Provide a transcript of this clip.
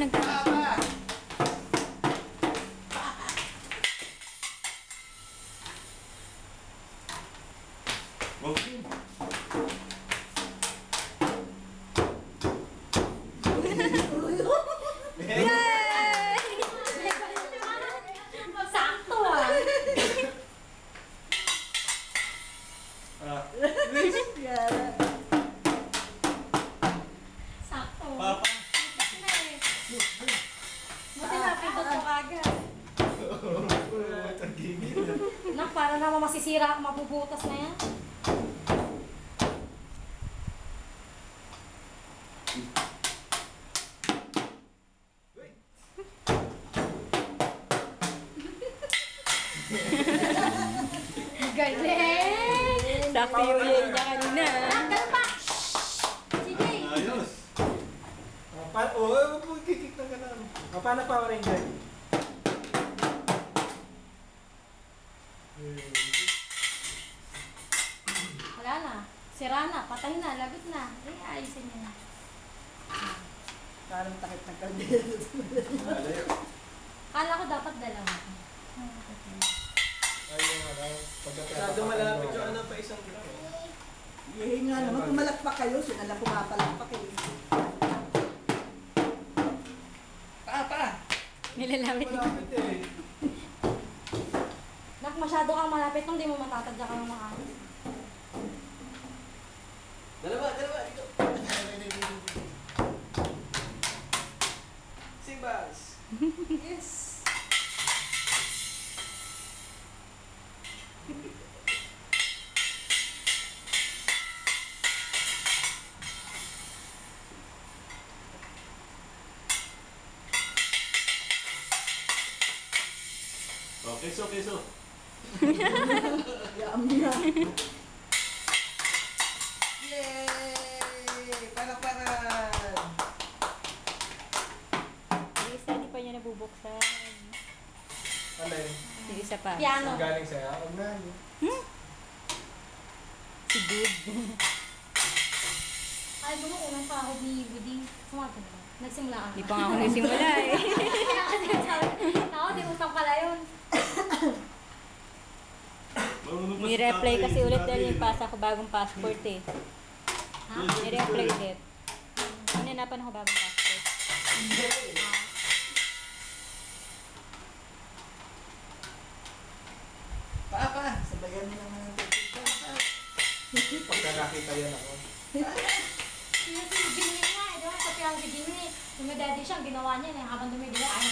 nagkakasya. Sakto ah. Sakto. Papa. Buti na, pindot ko agad. Nak, para naman masisira, mabubutas na yan. Galing! Sakto yung yay niya kanina. Ganun pa! Sige! Ayos. Kikik na ganun. Paano Power Ranger? Wala na. Sira na. Patay na. Lagot na. Eh, ayusin niya na. Parang takip ng kaldero. Kala ko dapat dalawa. Masyado malapit yung ano pa isang gram. Yay nga naman, pumalakpak kayo. Sila lang pumapalakpak kayo. Nilalapit niya. Malapit eh. Nak, masyado kang malapit nung di mo matatadya ka ng mga ayos. Dalawa, dito. Simbas. Yes. Oh, keso. Yummy na. Yay! Palakpakan! Yung isa, di pa niya nabubuksan. Alay. Yung isa pa. Piano. Galing sa'yo. Huwag na. Si Good. Ay, gumo, unang pahod ni Woody. Sumato na. Nagsimula ka na. Di pa nga ako nagsimula eh. Kaya kasi sabi, ako, di utang pala yun. Ni-replay kasi ulit dahil yung pasa ko bagong passport eh. Ha? Ni-replay ulit. Hinanapan ako bagong passport. Pa! Sabayan mo naman ng tubig. Pagka nakita yan ako. Si Jimmy nga, di ba? Sa piano si Jimmy, dumidadi siya, ang ginawa niya, habang dumidadi, ayaw